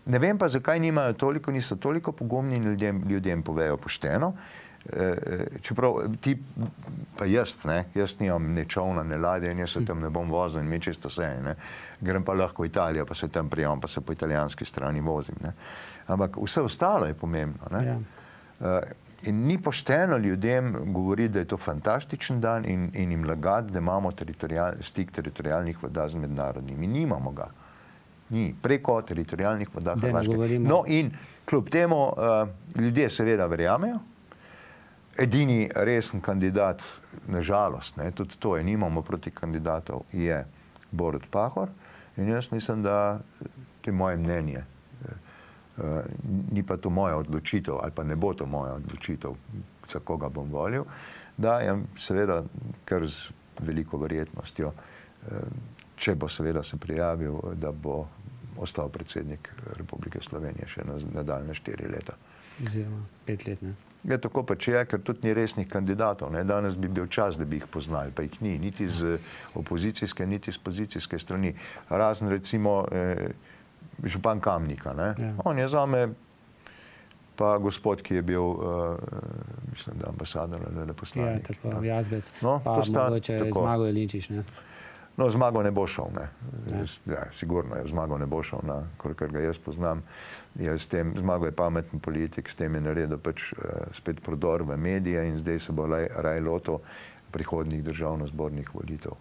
ne vem pa, zakaj niso toliko pogumni in ljudem povejo pošteno, čeprav ti, pa jaz nimam ne čovna, ne ladje in jaz se tam ne bom vozil in mi čisto vse, ne? Grem pa lahko v Italijo, pa se tam prijemam, pa se po italijanski strani vozim, ne? Ampak vse ostalo je pomembno, ne? Ja. In ni pošteno ljudem govoriti, da je to fantastičen dan in jim lagati, da imamo stik teritorijalnih voda z mednarodnimi. Nimamo ga. Ni. Preko teritorijalnih voda Hrvaške. No in kljub temu ljudje seveda verjamejo. Edini resen kandidat, nažalost, tudi to je, nimamo proti kandidatov, je Borut Pahor. In jaz mislim, da to je moje mnenje. Ni pa to moja odločitev, ali pa ne bo to moja odločitev, za koga bom volil, da je seveda kar z veliko verjetnostjo, če bo seveda se prijavil, da bo ostal predsednik Republike Slovenije še nadaljne 4 leta. Oziroma 5 let, ne? Je tako pač je, ker tudi ni resnih kandidatov. Danes bi bil čas, da bi jih poznali, pa jih ni, niti z opozicijske, niti z pozicijske strani. Razen recimo župan Kamnika. Ja. On je zame pa gospod, ki je bil, mislim, da ambasador ali veleposlanik. Ja, tako, Jazbec. No, pa mogoče Zmago Jelinčič, ne? No, Zmago ne bo šel, ne. Ja, sigurno je, Zmago ne bo šel, kolikor ga jaz poznam. Zmago je pameten politik, s tem je naredil pač spet prodor v medije in zdaj se bo raj lotil prihodnjih državno-zbornih volitev.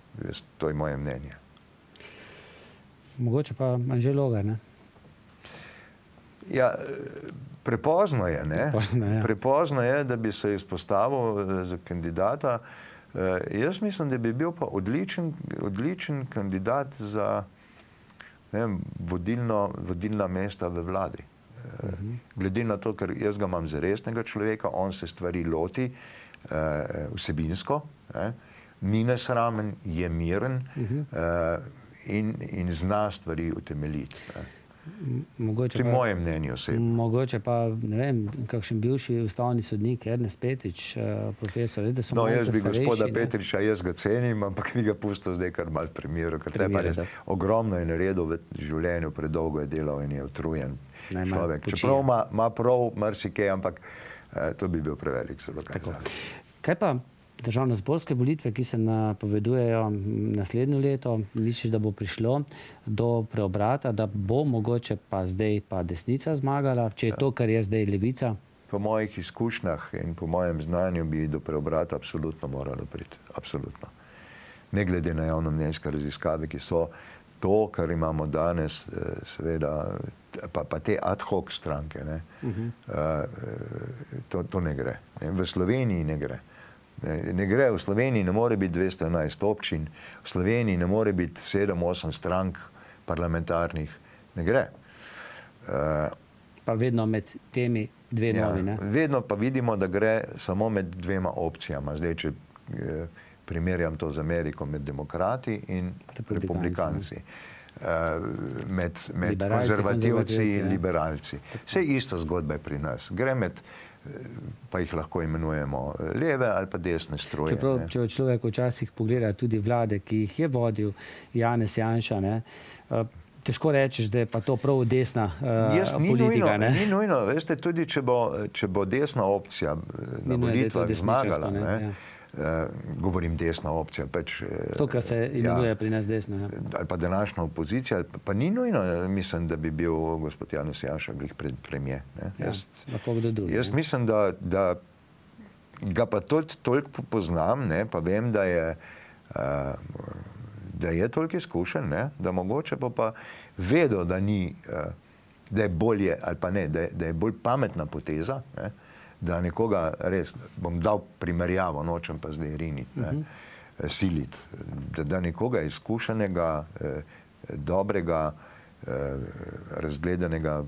To je moje mnenje. Mogoče pa Anže Logar, ne? Ja, prepozno je, ne? Prepozno je, da bi se izpostavil za kandidata. Jaz mislim, da bi bil pa odličen kandidat za vodilna mesta v vladi. Glede na to, ker jaz ga imam za resnega človeka, on se stvari loti, vsebinsko, ni nesramen, je miren in zna stvari utemeljiti. To je moje mnenje osebno. Mogoče pa, ne vem, kakšen bivši ustavni sodnik, Ernest Petrič, profesor, da so malce starejši. Jaz bi gospoda ne? Petriča, jaz ga cenim, ampak mi ga pustil zdaj kar malo primeru, ker te pa res ogromno je naredil v življenju, predolgo je delal in je utrujen človek. Čeprav ima prav marsikaj, ampak to bi bil prevelik zelo. Kaj pa državnozborske volitve, ki se napovedujejo naslednje leto, misliš, da bo prišlo do preobrata, da bo mogoče pa zdaj pa desnica zmagala, če je to, kar je zdaj levica? Po mojih izkušnjah in po mojem znanju bi do preobrata absolutno moralo priti. Absolutno. Ne glede na javnomnenjske raziskave, ki so to, kar imamo danes, seveda, pa te ad hoc stranke, ne? To ne gre. V Sloveniji ne gre. Ne gre, v Sloveniji ne more biti 211 občin, v Sloveniji ne more biti 7-8 strank parlamentarnih, ne gre. Pa vedno med temi dvema, ne? Vedno pa vidimo, da gre samo med dvema opcijama. Zdaj, če primerjam to z Ameriko, med demokrati in republikanci. Med konzervativci in liberalci. Vse ista zgodba je pri nas. Gre med pa jih lahko imenujemo leve ali pa desne stroje. Čeprav, če človek včasih pogleda tudi vlade, ki jih je vodil Janez Janša, težko rečeš, da je pa to prav desna politika. Ni nujno, veste, tudi če bo desna opcija na volitvah zmagala, govorim desna opcija, to, kar se imenuje pri nas desna. Ali pa današnja opozicija, pa ni nujno, mislim, da bi bil gospod Janez Janša glih premijer. Jaz mislim, da ga pa toliko poznam, pa vem, da je toliko izkušen, da mogoče pa vedo, da je bolje, ali pa ne, da je bolj pametna poteza, da nekoga res, bom dal primerjavo, nočem pa zdaj riniti, siliti, da nekoga izkušenega, dobrega, razgledanega,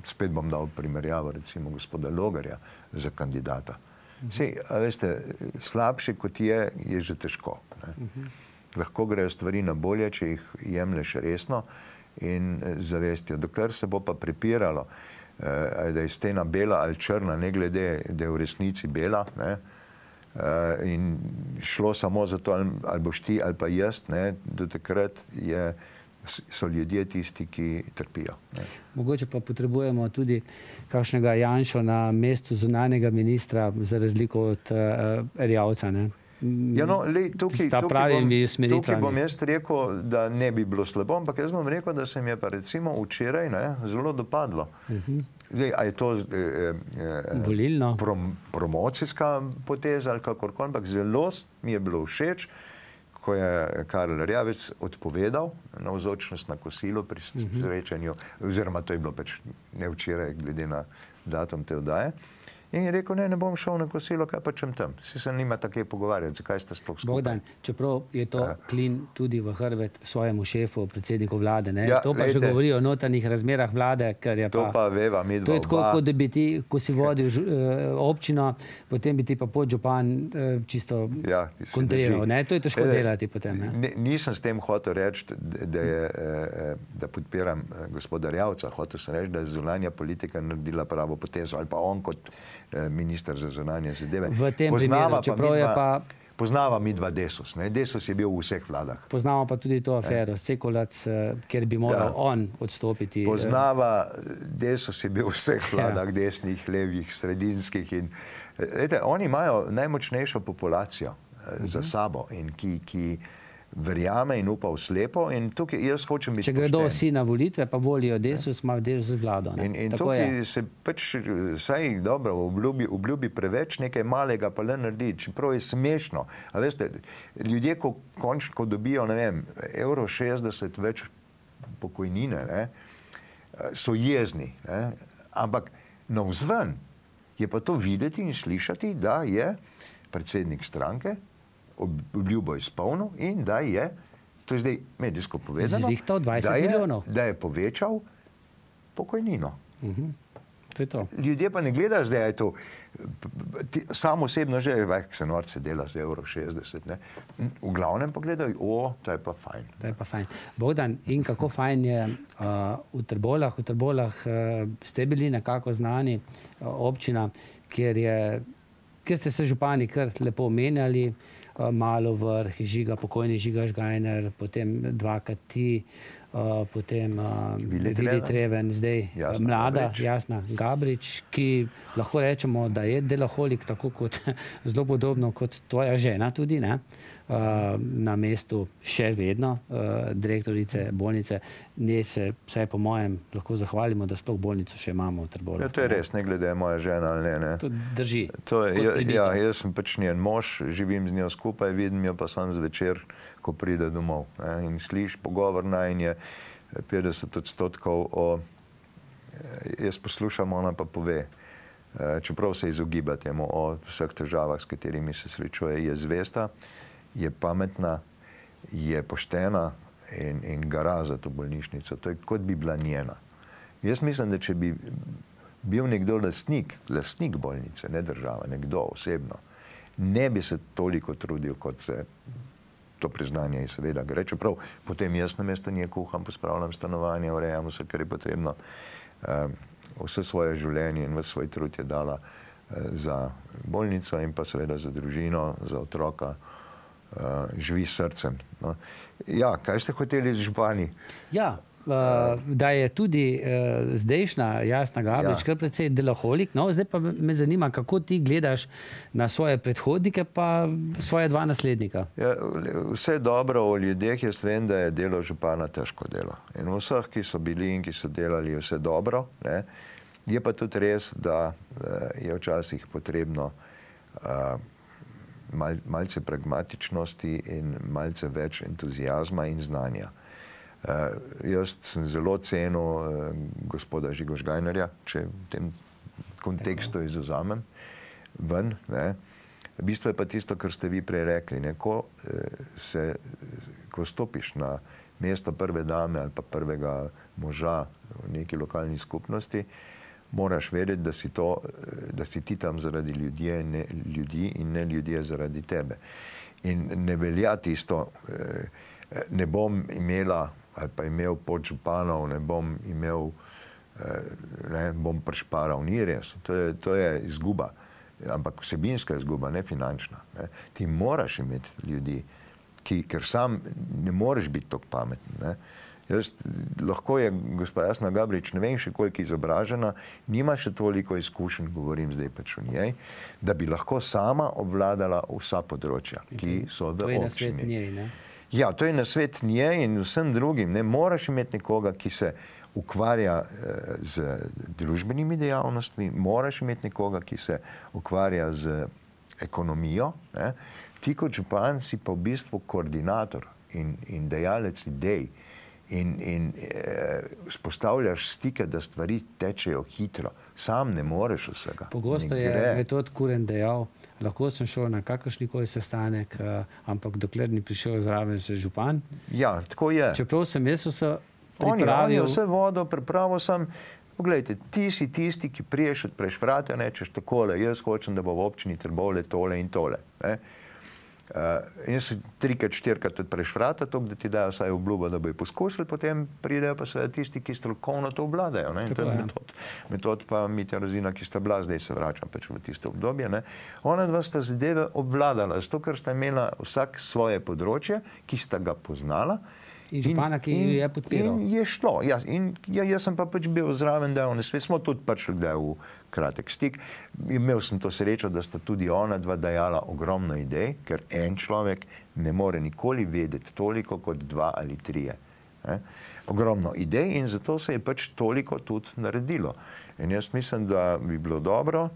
spet bom dal primerjavo, recimo gospoda Logarja za kandidata. Sej, a veste, slabši kot je že težko. Lahko grejo stvari na bolje, če jih jemlješ resno in zavestijo. Dokler se bo pa prepiralo, da je stena bela ali črna, ne glede, da je v resnici bela, in šlo samo za to, ali boš ti ali pa jaz, do takrat so ljudje tisti, ki trpijo. Mogoče pa potrebujemo tudi kakšnega Janšo na mestu zunanjega ministra, za razliko od Erjavca, ne? Tukaj bom jaz rekel, da ne bi bilo slabo, ampak jaz bom rekel, da se mi je pa recimo včeraj zelo dopadlo. A je to promocijska poteza ali kakorkoli, ampak zelo mi je bilo všeč, ko je Karl Erjavec odpovedal navzočnost na kosilu pri srečanju, oziroma to je bilo pač ne včeraj, glede na datum te oddaje. In je rekel, ne bom šel na kosilo, kaj pa čem tam. Si se nima tako pogovarjati, zakaj ste sploh skupaj. Bogdan, čeprav je to klin tudi v hrbet svojemu šefu, predsedniku vlade, to pa že govori o notranjih razmerah vlade, ker je pa... To pa veva midva. To je tako, kot da bi ti, ko si vodil občino, potem bi ti pa podžupan čisto kontriral, to je težko delati potem. Nisem s tem hotel reči, da podpiram gospoda Erjavca, hotel sem reči, da je zunanja politika naredila pravo potezo, ali pa on kot minister za zunanje zadeve. V tem primeru, čeprav je pa... Poznava midva Desus. Desus je bil v vseh vladah. Poznava pa tudi to afero Sekulac, kjer bi moral on odstopiti. Poznava Desus je bil v vseh vladah, desnih, levih, sredinskih. Oni imajo najmočnejšo populacijo za sabo in ki verjame in upa v slepo in tukaj jaz hočem biti pošten. Če gredo vsi na volitve, pa volijo Desus, ima Desus vlado. In tukaj se pač vsaj dobro obljubi preveč nekaj malega, pa le naredi, čeprav je smešno. A veste, ljudje, ko končno dobijo, ne vem, €60 več pokojnine, so jezni, ampak navzven je pa to videti in slišati, da je predsednik stranke obljubo izpolnil in da je, to je zdaj medijsko povedano, zvihtal 20 milijonov. Da je povečal pokojnino. To je to. Ljudje pa ne gledajo zdaj, je to, sam osebno že, se norce dela z €60, ne. V glavnem pa gledajo, to je pa fajn. To je pa fajn. Bogdan, in kako fajn je v Trbolah? V Trbolah ste bili nekako znani občina, kjer ste se župani kar lepo omenjali, Malo Vrh, pokojni Žiga Žgajner, potem dvakrat ti, potem Vili Treven, zdaj mlada Jasna Gabrič, ki lahko rečemo, da je delaholik, tako kot zelo podobno kot tvoja žena tudi, ne? Na mestu še vedno direktorice bolnice. Njej se, vsaj po mojem, lahko zahvalimo, da sploh bolnico še imamo v Trbolah. Ja, to je res, ne glede je moja žena ali ne. To drži. Ja, jaz sem pač njen mož, živim z njo skupaj, vidim jo pa sam zvečer, ko pride domov. In sliš pogovor najin je 50% jaz poslušam, ona pa pove. Čeprav se izogiba temu o vseh težavah, s katerimi se srečuje, je zvesta, je pametna, je poštena in gara za to bolnišnico. To je kot bi bila njena. Jaz mislim, da če bi bil nekdo lastnik bolnice, ne država, nekdo osebno, ne bi se toliko trudil, kot se to priznanje je seveda gre. Čeprav potem jaz namesto nje kuham, pospravljam stanovanje, urejam vse, kar je potrebno. Vse svoje življenje in vse svoj trud je dala za bolnico in pa seveda za družino, za otroka. Živi s srcem. No. Ja, kaj ste hoteli z župani? Ja, da je tudi zdajšnja Jasna Gabrič kar precej delaholik. No, zdaj pa me zanima, kako ti gledaš na svoje predhodnike pa svoje dva naslednika. Ja, vse dobro o ljudeh, jaz vem, da je delo župana težko delo. In vseh, ki so bili in ki so delali, vse dobro. Ne. Je pa tudi res, da je včasih potrebno malce pragmatičnosti in malce več entuzijazma in znanja. Jaz sem zelo cenil gospoda Žigo Žgajnerja, če v tem kontekstu izvzamem ven. Ne. Bistvo je pa tisto, kar ste vi prej rekli. Ne. Ko stopiš na mesto prve dame ali pa prvega moža v neki lokalni skupnosti, moraš vedeti, da si ti tam zaradi ljudi in ne ljudje zaradi tebe. In ne velja tisto, ne bom imela ali pa imel podžupanov, ne bom imel, bom prišparal. Ni res. To je izguba. Ampak vsebinska izguba, ne finančna. Ne. Ti moraš imeti ljudi, ker sam ne moreš biti tako pameten. Ne. Lahko je gospa Jasna Gabrič, ne vem še koliko izobražena, nima še toliko izkušenj, govorim zdaj pač o njej, da bi lahko sama obvladala vsa področja, ki so v občini. To je nasvet njej, ne? Ja, to je nasvet njej in vsem drugim. Ne moraš imeti nekoga, ki se ukvarja z družbenimi dejavnostmi, moraš imeti nekoga, ki se ukvarja z ekonomijo. Ne? Ti kot župan si pa v bistvu koordinator in dajalec idej. In vzpostavljaš stike, da stvari tečejo hitro. Sam ne moreš vsega. Pogosto je Metod Kuren dejal, lahko sem šel na kakršnikoli sestanek, ampak dokler ni prišel zraven še župan. Ja, tako je. Čeprav sem jaz vse pripravil. On je vse vodo pripravil sam. Poglejte, ti si tisti, ki priješ, odpreš vrata, rečeš takole, jaz hočem, da bo v občini Trbovlje tole in tole. In si 3-4 odpreš vrata, toliko, da ti dajo vsaj obljubo, da bojo poskusili, potem pridejo pa seveda tisti, ki strokovno to obvladajo. In to je Metod pa Mitja Rozina, ki sta bila, zdaj se vračam pač v tisto obdobje. Ona dva sta zadeve obvladala, zato ker sta imela vsak svoje področje, ki sta ga poznala. In župana, ki je podpiral. In je šlo. Jaz sem pa pač bil zraven, da smo tudi pač kdaj v kratek stik. Imel sem to srečo, da sta tudi ona dva dajala ogromno idej, ker en človek ne more nikoli vedeti toliko kot 2 ali 3. Ogromno idej in zato se je pač toliko tudi naredilo. In jaz mislim, da bi bilo dobro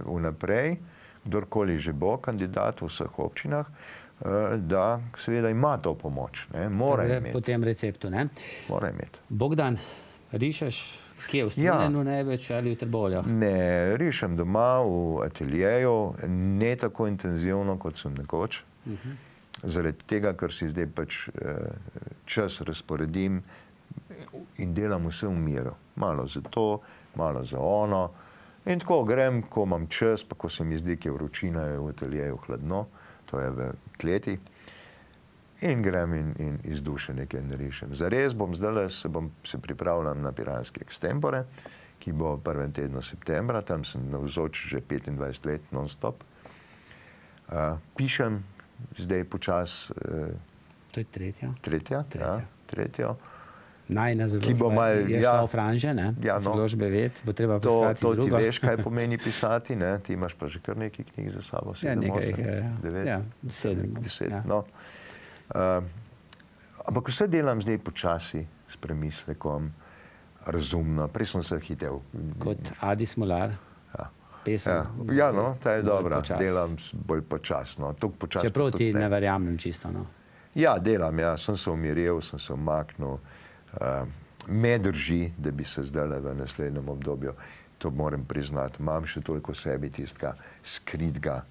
vnaprej, kdorkoli že bo kandidat v vseh občinah, da seveda ima to pomoč. Mora imeti. Po tem receptu, ne? Mora imeti. Bogdan, rišeš kje? V Strunjanu največ ali v Trbovljah? Ne, rišem doma v ateljeju, ne tako intenzivno, kot sem nekoč. Zaradi tega, ker si zdaj pač čas razporedim in delam vse v miru. Malo za to, malo za ono. In tako grem, ko imam čas, pa ko se mi zdi, ki je vročina, je v ateljeju hladno, to je v kleti. In grem in iz duše nekaj narišem. Zares bom zdaj, se pripravljam na piranski extempore, ki bo v prvem tednu septembra, tam sem navzoč že 25 let non-stop. Pišem zdaj počas... To je tretja. Tretja. Najna založba je šla v franže, ne? Založbe ved, bo treba poskati drugo. To ti veš, kaj pomeni pisati, ne? Ti imaš pa že kar nekaj knjig za sabo. 7, 8, 9, 10. No. Ampak vse delam zdaj počasi, s premislekom, razumno. Prej sem se hitel. Kot Adi Smolar. Pesem. Ja, no, ta je dobra. Delam bolj počasno. Čeprav ti ne verjamem čisto, no. Ja, delam, ja. Sem se umiril, sem se umaknil. Me drži, da bi se zdaj v naslednjem obdobju, to moram priznati, imam še toliko v sebi tistega skritega,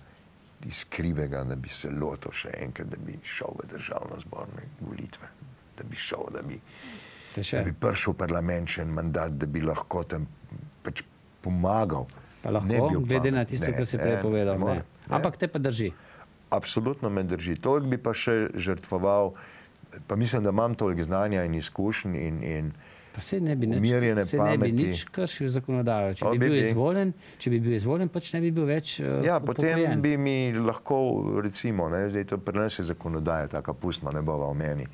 iskrivega, da bi se lotil še enkrat, da bi šel v državno-zborne volitve, da bi šel, da bi prišel v parlament še en mandat, da bi lahko tam pač pomagal. Pa lahko, glede na tisto, kar si prej povedal. Ampak te pa drži. Absolutno me drži. Toliko bi pa še žrtvoval, pa mislim, da imam toliko znanja in izkušenj in umirjene pameti. Se ne bi nič kršil zakonodajo. Če bi bil izvoljen, pač ne bi bil več upokojen. Ja, potem bi mi lahko, recimo, zdaj to pri nas je zakonodaja, taka pustno ne bova v meni.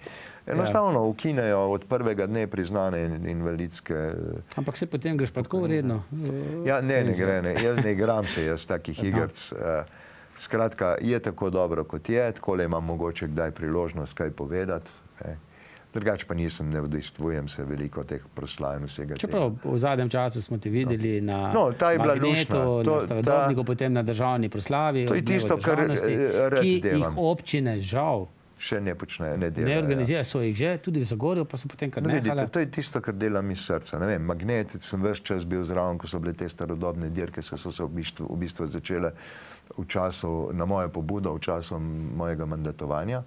Enostavno ukinejo od prvega dne priznane invalidske... Ampak se potem greš pa tako vredno? Ja, ne gre, jaz ne igram se jaz takih igrc. Skratka, je tako dobro, kot je, takole imam mogoče kdaj priložnost kaj povedati. Drugače pa nisem, ne udejstvujem se veliko teh proslav in vsega tega. Čeprav v zadnjem času smo ti videli na Magnetu, na Starodobniku, potem na državni proslavi. To je tisto, kar rad delam. Ki jih občine žal še ne počnejo, ne delajo. Ne organizirajo, so jih že, tudi v Zagorju, pa so potem kar nehala. To je tisto, kar delam iz srca. Ne vem, Magnet, sem ves čas bil zraven, ko so bile te starodobne dirke, so se v bistvu začele v času, na mojo pobudo, v času mojega mandatovanja.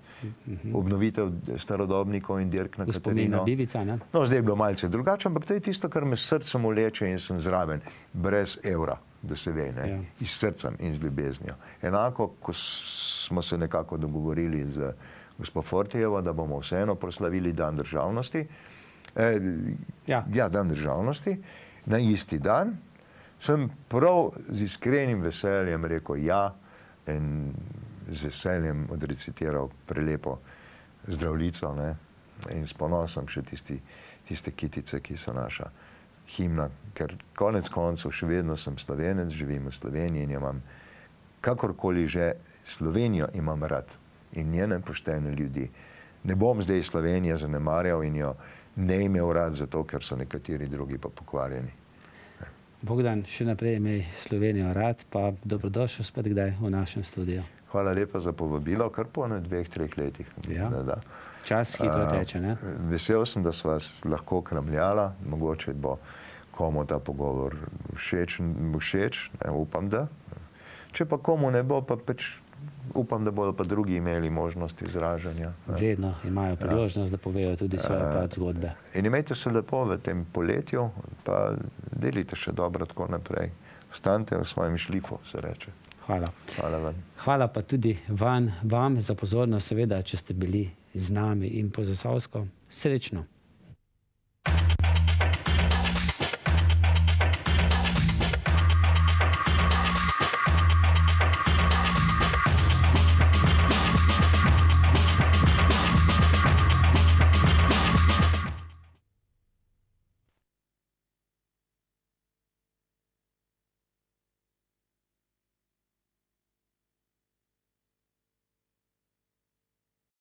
Obnovitev starodobnikov in dirk na Katarino. Bivica, ne? No, zdaj je bilo malce drugače, ampak to je tisto, kar me s srcem uleče in sem zraven, brez evra, da se ve, ne? Iz srcem in z ljubeznijo. Enako, ko smo se nekako dogovorili z gospod Fortijevo, da bomo vseeno proslavili Dan državnosti. Dan državnosti. Na isti dan sem prav z iskrenim veseljem rekel ja in z veseljem odrecitiral prelepo Zdravljico, ne? In s ponosom še tiste kitice, ki so naša himna, ker konec koncev še vedno sem Slovenec, živim v Sloveniji in imam kakorkoli že Slovenijo imam rad. In njene poštene ljudi. Ne bom zdaj Slovenije zanemarjal in jo ne imel rad zato, ker so nekateri drugi pa pokvarjeni. Bogdan, še naprej imej Slovenijo rad, pa dobrodošel spet kdaj v našem studiu. Hvala lepa za povabilo, kar po 2-3 letih. Ja, čas hitro teče, ne? Vesel sem, da sva lahko kramljala, mogoče bo komu ta pogovor všeč, upam da. Če pa komu ne bo, pa pač upam, da bodo pa drugi imeli možnost izražanja. Vedno imajo priložnost, da povejo tudi svoje plat zgodbe. In imejte se lepo v tem poletju, pa delite še dobro tako naprej. Ostanite v svojem šlifu, se reče. Hvala. Hvala vam. Hvala pa tudi vam za pozornost, seveda, če ste bili z nami in po Zasavsko. Srečno.